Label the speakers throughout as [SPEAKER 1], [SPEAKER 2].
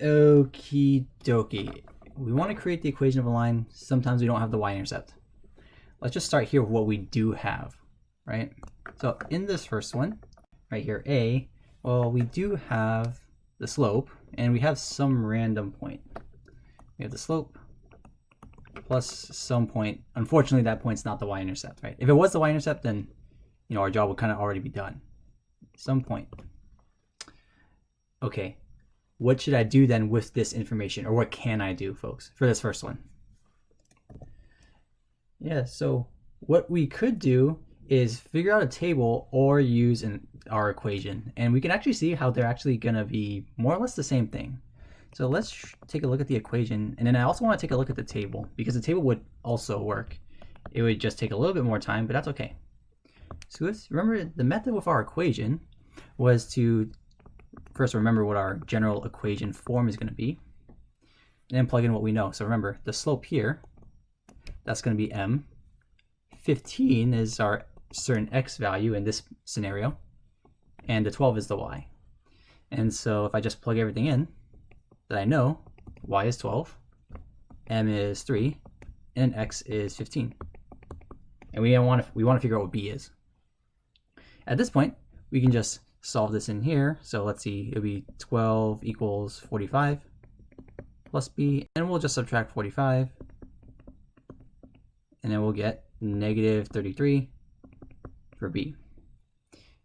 [SPEAKER 1] Okie dokie. We want to create the equation of a line. Sometimes we don't have the y-intercept. Let's just start here with what we do have, right? So in this first one, right here, a, well, we do have the slope, and we have some random point. We have the slope plus some point. Unfortunately, that point's not the y-intercept, right? If it was the y-intercept, then our job would kind of already be done. Some point. Okay, what should I do then with this information, or what can I do, folks, for this first one? Yeah, so what we could do is figure out a table or use our equation, and we can actually see how they're actually going to be more or less the same thing. So let's take a look at the equation, and then I also want to take a look at the table, because the table would also work. It would just take a little bit more time, but that's okay. So let's remember the method with our equation was to first remember what our general equation form is going to be, and then plug in what we know. So remember, the slope here, that's going to be m. 15 is our certain x value in this scenario, and the 12 is the y. And so if I just plug everything in that I know, y is 12, m is 3, and x is 15. And we want to figure out what b is. At this point, we can just solve this in here. So let's see, it'll be 12 equals 45 plus b, and we'll just subtract 45, and then we'll get negative 33 for b.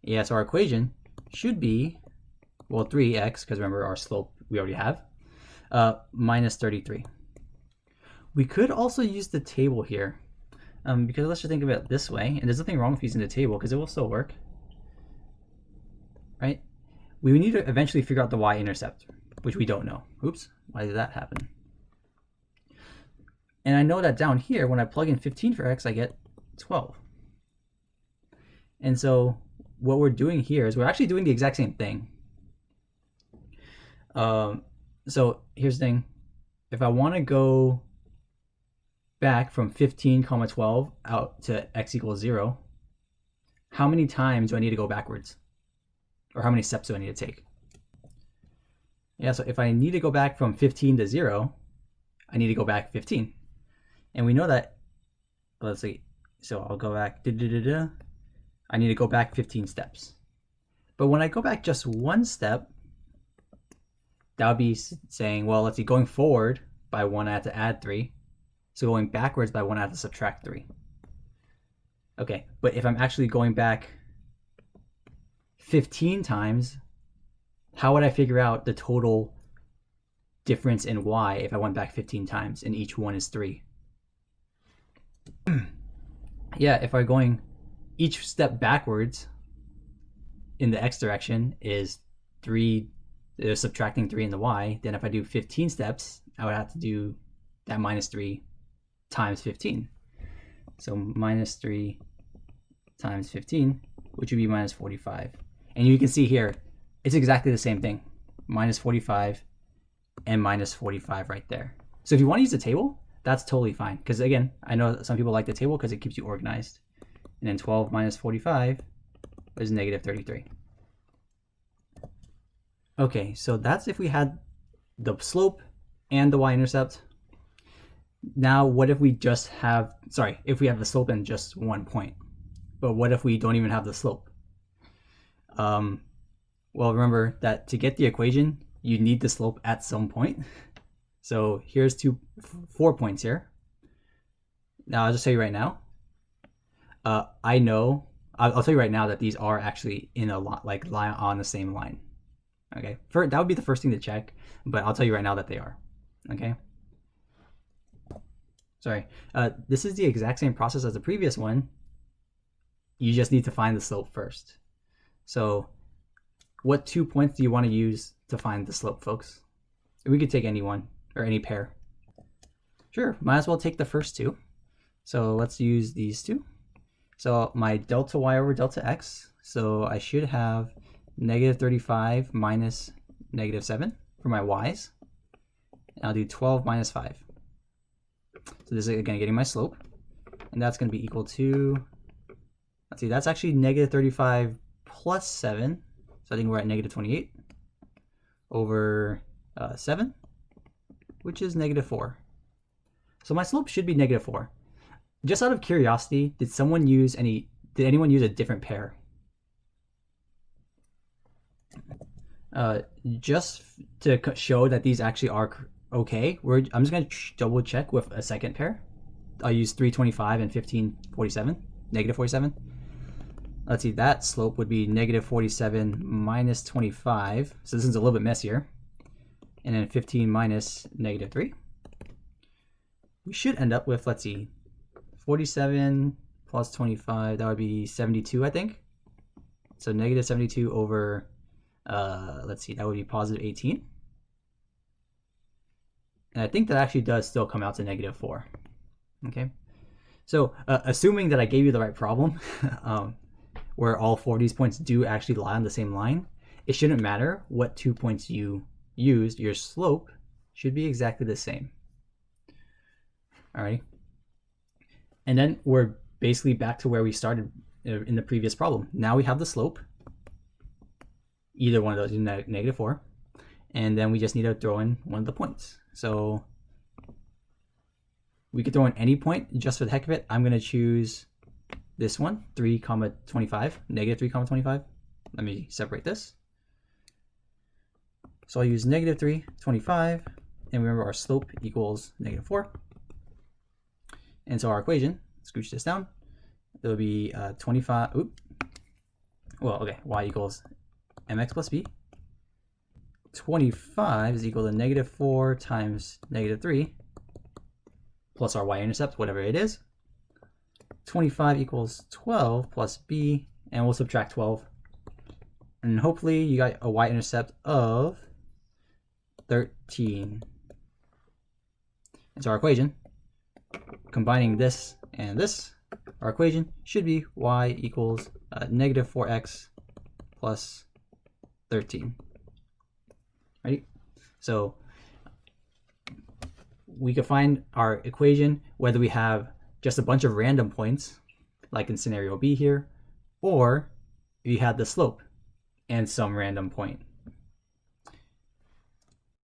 [SPEAKER 1] Yeah, so our equation should be, well, 3x, because remember our slope we already have, minus 33. We could also use the table here, because let's just think about it this way, and there's nothing wrong with using the table because it will still work, right? We need to eventually figure out the y-intercept, which we don't know. Oops, why did that happen? And I know that down here, when I plug in 15 for x, I get 12. And so what we're doing here is we're actually doing the exact same thing. So here's the thing. If I want to go back from 15, 12 out to x equals 0, how many times do I need to go backwards? Or how many steps do I need to take? Yeah, so if I need to go back from 15 to 0, I need to go back 15. And we know that, let's see, so I'll go back, I need to go back 15 steps. But when I go back just one step, that would be saying, well, let's see, going forward by 1, I have to add 3. So going backwards by 1, I have to subtract 3. Okay, but if I'm actually going back 15 times, how would I figure out the total difference in y if I went back 15 times and each one is 3? Yeah, if I'm going each step backwards in the x direction is 3, subtracting 3 in the y, then if I do 15 steps, I would have to do that minus 3 times 15. So minus 3 times 15, which would be minus 45. And you can see here, it's exactly the same thing. Minus 45 and minus 45 right there. So if you want to use the table, that's totally fine. Because again, I know some people like the table because it keeps you organized. And then 12 minus 45 is negative 33. Okay, so that's if we had the slope and the y-intercept. Now, what if we just have, if we have the slope and just one point? But what if we don't even have the slope? Well, remember that to get the equation, you need the slope at some point. So here's 4 points here. Now, I'll just tell you right now. I know, I'll tell you right now that these are actually in a lot, lie on the same line. Okay, that would be the first thing to check, but I'll tell you right now that they are. Okay. This is the exact same process as the previous one. You just need to find the slope first. So what 2 points do you want to use to find the slope, folks? We could take any one or any pair. Sure, might as well take the first 2. So let's use these 2. So my delta y over delta x, so I should have negative 35 minus negative 7 for my y's. And I'll do 12 minus 5. So this is again getting my slope, and that's going to be equal to, let's see, that's actually negative 35 plus 7, so I think we're at negative 28 over 7, which is -4. So my slope should be -4. Just out of curiosity, did anyone use a different pair? Just to show that these actually are okay, I'm just going to double check with a second pair. I'll use 325 and 1547, -47. Let's see, that slope would be -47 minus 25. So this is a little bit messier. And then 15 minus -3. We should end up with, let's see, 47 plus 25, that would be 72, I think. So -72 over, let's see, that would be +18. And I think that actually does still come out to -4. Okay. So assuming that I gave you the right problem, where all 4 of these points do actually lie on the same line, it shouldn't matter what 2 points you used, your slope should be exactly the same. Alrighty. And then we're basically back to where we started in the previous problem. Now we have the slope, either one of those is -4, and then we just need to throw in one of the points. So we could throw in any point just for the heck of it. I'm going to choose this one, 3,25, -3,25. Let me separate this. So I'll use -3,25, and remember our slope equals -4. And so our equation, scooch this down, it'll be 25, y equals mx plus b. 25 is equal to -4 times -3, plus our y-intercept, whatever it is. 25 equals 12 plus b, and we'll subtract 12. And hopefully you got a y-intercept of 13. And so our equation, combining this and this, our equation should be y equals -4x plus 13. Right? So we could find our equation whether we have just a bunch of random points, like in scenario B here, or if you had the slope and some random point.